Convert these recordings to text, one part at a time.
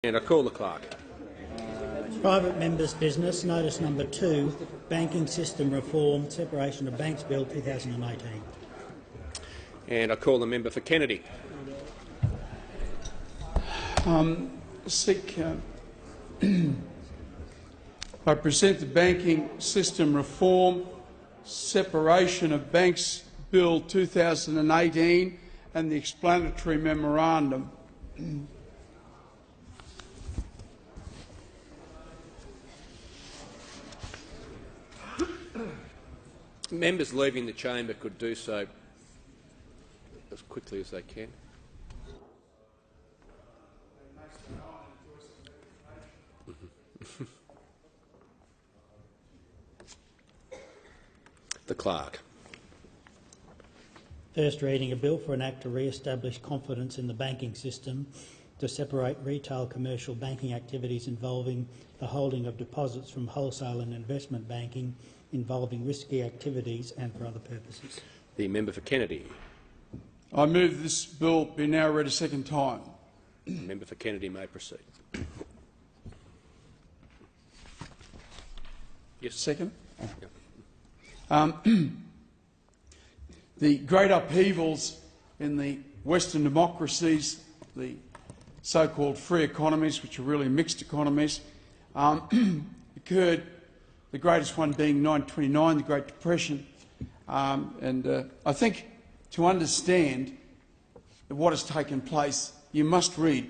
And I call the clerk. Private members' business, notice number 2, Banking System Reform, Separation of Banks Bill 2018. And I call the member for Kennedy. I present the Banking System Reform, Separation of Banks Bill 2018 and the explanatory memorandum. Members leaving the chamber could do so as quickly as they can. The clerk. First reading, a bill for an act to re-establish confidence in the banking system, to separate retail commercial banking activities involving the holding of deposits from wholesale and investment banking involving risky activities and for other purposes. The member for Kennedy. I move this bill be now read a second time. The member for Kennedy may proceed. Yes. Second. Yep. The great upheavals in the Western democracies, the so-called free economies, which are really mixed economies, occurred, the greatest one being 1929, the Great Depression. I think to understand what has taken place, you must read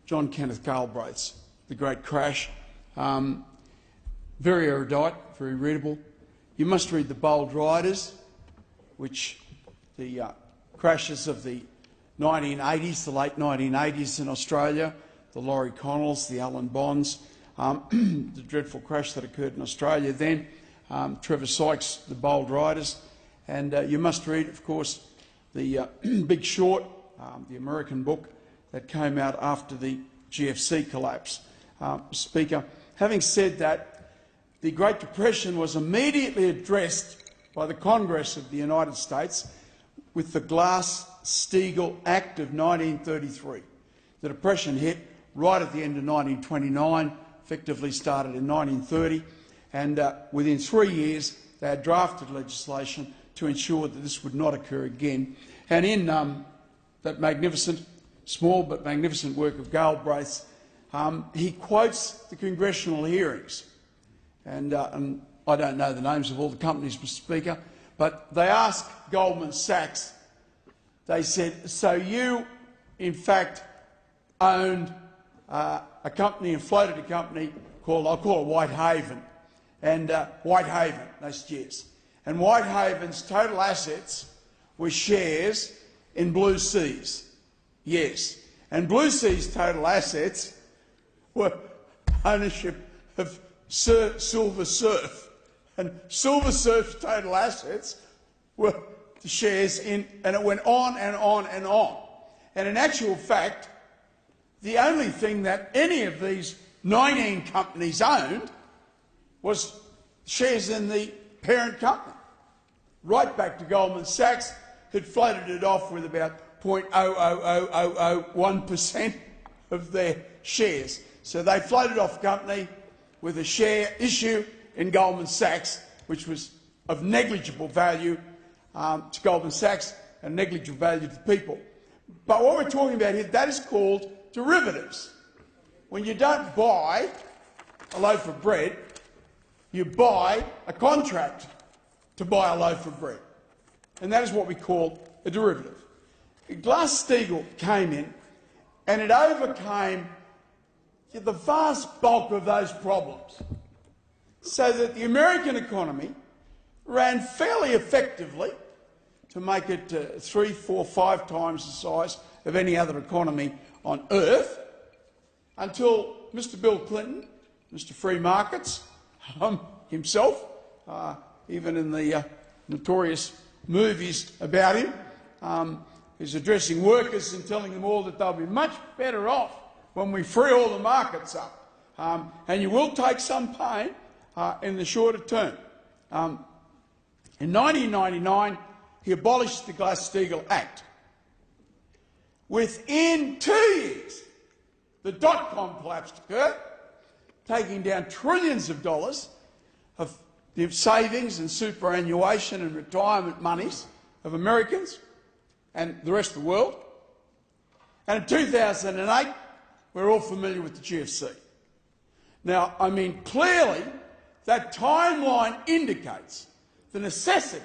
John Kenneth Galbraith's The Great Crash. Very erudite, very readable. You must read The Bold Riders, which the crashes of the 1980s, the late 1980s in Australia, the Laurie Connells, the Alan Bonds, the dreadful crash that occurred in Australia then, Trevor Sykes' The Bold Riders, and you must read, of course, the Big Short, the American book that came out after the GFC collapse. Speaker, having said that, the Great Depression was immediately addressed by the Congress of the United States with the Glass-Steagall Act of 1933. The Depression hit right at the end of 1929, effectively started in 1930, and within 3 years they had drafted legislation to ensure that this would not occur again. And in that magnificent, small but magnificent work of Galbraith's, he quotes the congressional hearings. And I don't know the names of all the companies, Mr. Speaker, but they asked Goldman Sachs, they said, so you, in fact, owned a company and floated a company called, I'll call it Whitehaven, and Whitehaven, they said yes. And Whitehaven's total assets were shares in Blue Seas, yes. And Blue Sea's total assets were ownership of Silver Surf, and Silver Surf's total assets were the shares in, and it went on and on and on. And in actual fact, the only thing that any of these 19 companies owned was shares in the parent company. Right back to Goldman Sachs, who'd floated it off with about 0.00001% of their shares. So they floated off a company with a share issue in Goldman Sachs, which was of negligible value to Goldman Sachs and negligible value to the people. But what we're talking about here, that is called derivatives. When you don't buy a loaf of bread, you buy a contract to buy a loaf of bread. And that is what we call a derivative. Glass-Steagall came in and it overcame the vast bulk of those problems, so that the American economy ran fairly effectively to make it 3, 4, 5 times the size of any other economy on earth, until Mr. Bill Clinton, Mr. Free Markets, himself, even in the notorious movies about him, is addressing workers and telling them all that they'll be much better off when we free all the markets up. And you will take some pain in the shorter term. In 1999, he abolished the Glass-Steagall Act. Within 2 years, the dot-com collapse occurred, taking down trillions of dollars of the savings and superannuation and retirement monies of Americans and the rest of the world. And in 2008, we're all familiar with the GFC. Now, I mean, clearly, that timeline indicates the necessity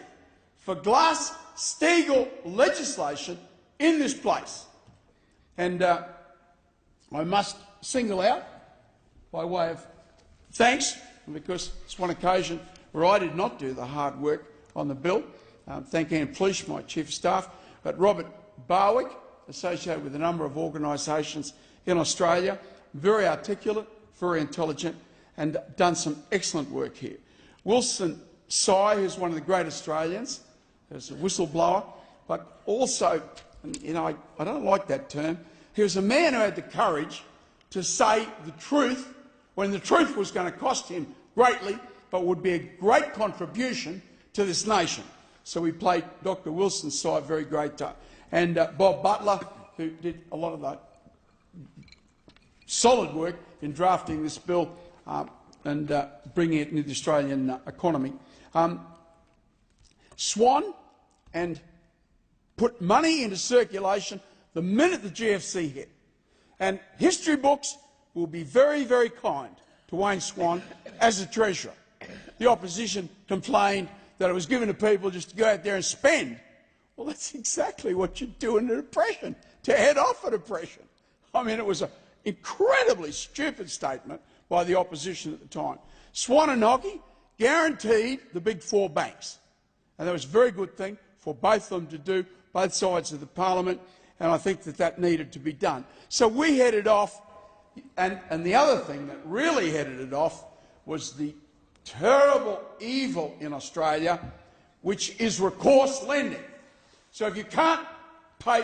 for Glass-Steagall legislation in this place. And I must single out, by way of thanks, because it's one occasion where I did not do the hard work on the bill, thank Anne Pleach, my Chief of Staff, but Robert Barwick, associated with a number of organisations in Australia, very articulate, very intelligent, and done some excellent work here. Wilson Tsai, who's one of the great Australians, as a whistleblower, but also, you know, I don't like that term, he was a man who had the courage to say the truth when the truth was going to cost him greatly, but would be a great contribution to this nation. So we played Dr. Wilson's side very great. And Bob Butler, who did a lot of the solid work in drafting this bill and bringing it into the Australian economy. Swan and put money into circulation the minute the GFC hit. And history books will be very, very kind to Wayne Swan as a treasurer. The opposition complained that it was given to people just to go out there and spend. Well, that's exactly what you do in a depression, to head off a depression. I mean, it was an incredibly stupid statement by the opposition at the time. Swan and Nocky guaranteed the big four banks. And that was a very good thing for both of them to do, both sides of the parliament, and I think that that needed to be done. So we headed off, and the other thing that really headed it off was the terrible evil in Australia, which is recourse lending. So if you can't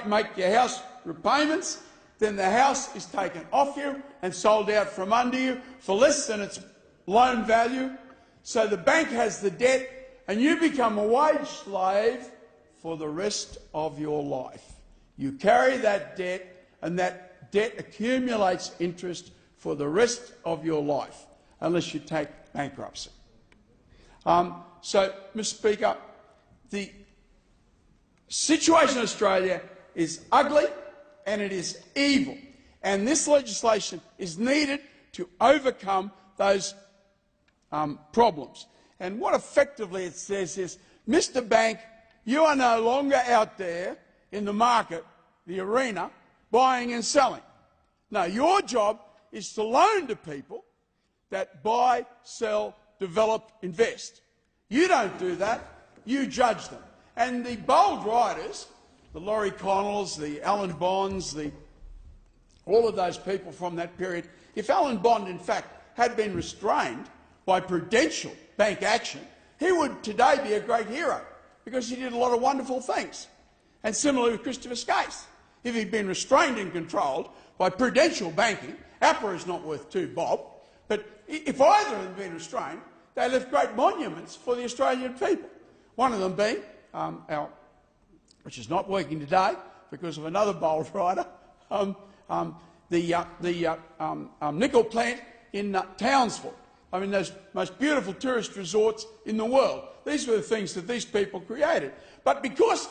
make your house repayments, then the house is taken off you and sold out from under you for less than its loan value. So the bank has the debt and you become a wage slave for the rest of your life. You carry that debt and that debt accumulates interest for the rest of your life unless you take bankruptcy. So, Mr. Speaker, the situation in Australia is ugly and it is evil, and this legislation is needed to overcome those problems. And what effectively it says is, Mr. Bank, you are no longer out there in the market, the arena, buying and selling. No, your job is to loan to people that buy, sell, develop, invest. You don't do that, you judge them. And the bold writers, the Laurie Connells, the Alan Bonds, all of those people from that period, if Alan Bond in fact had been restrained by prudential bank action, he would today be a great hero because he did a lot of wonderful things. And similarly with Christopher Skase. If he'd been restrained and controlled by prudential banking, APRA is not worth two bob, but if either of them had been restrained, they left great monuments for the Australian people. One of them being, which is not working today because of another bold writer, the nickel plant in Townsville. I mean, those most beautiful tourist resorts in the world. These were the things that these people created. But because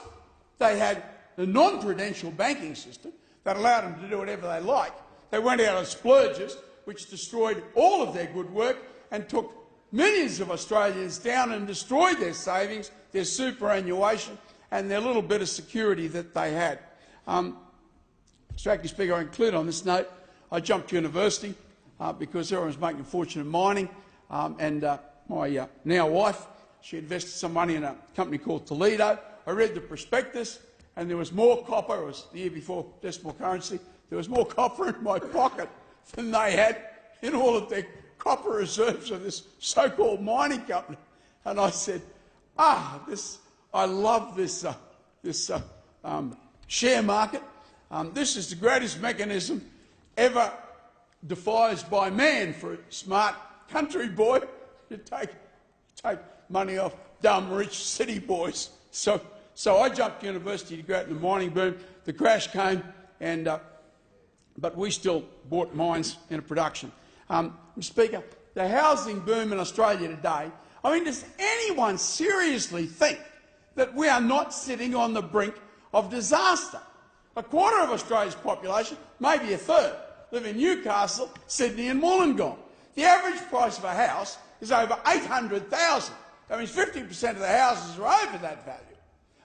they had the non-prudential banking system that allowed them to do whatever they like, they went out of splurges, which destroyed all of their good work and took millions of Australians down and destroyed their savings, their superannuation and their little bit of security that they had. Mr. Acting Speaker, I include on this note, I jumped university because everyone was making a fortune in mining, and my now wife, she invested some money in a company called Toledo. I read the prospectus and there was more copper, it was the year before decimal currency, there was more copper in my pocket than they had in all of their copper reserves of this so-called mining company. And I said, I love this, share market. This is the greatest mechanism ever devised by man for a smart country boy to take money off dumb rich city boys. So I jumped university to go out in the mining boom. The crash came and but we still bought mines into production. Mr Speaker, the housing boom in Australia today, I mean, does anyone seriously think that we are not sitting on the brink of disaster? A quarter of Australia's population, maybe a third, live in Newcastle, Sydney and Wollongong. The average price of a house is over $800,000. That means 50% of the houses are over that value.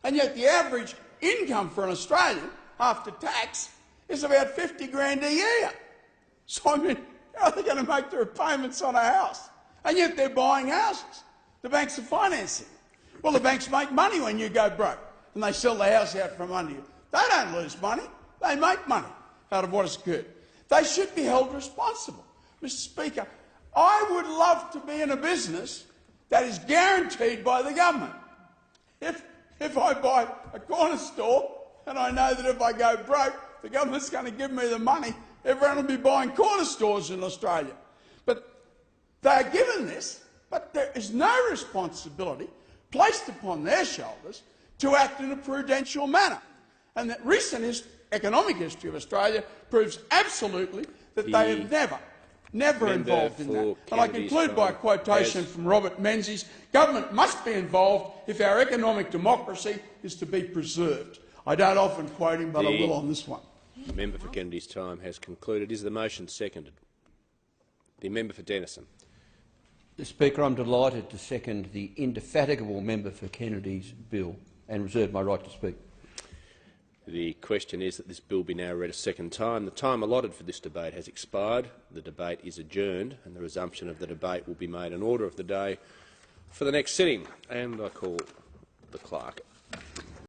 And yet the average income for an Australian after tax is about 50 grand a year. So I mean, how are they going to make the repayments on a house? And yet they're buying houses. The banks are financing. Well, the banks make money when you go broke and they sell the house out from under you. They don't lose money. They make money out of what has occurred. They should be held responsible. Mr Speaker, I would love to be in a business that is guaranteed by the government. If I buy a corner store and I know that if I go broke, the government's going to give me the money, everyone will be buying corner stores in Australia. But they are given this, but there is no responsibility placed upon their shoulders to act in a prudential manner. And that recent economic history of Australia proves absolutely that they have never involved in that. And I conclude by a quotation from Robert Menzies: government must be involved if our economic democracy is to be preserved. I don't often quote him, but I will on this one. The member for Kennedy's time has concluded. Is the motion seconded? The member for Denison. Mr Speaker, I'm delighted to second the indefatigable member for Kennedy's bill and reserve my right to speak. The question is that this bill be now read a second time. The time allotted for this debate has expired. The debate is adjourned and the resumption of the debate will be made an order of the day for the next sitting. And I call the clerk.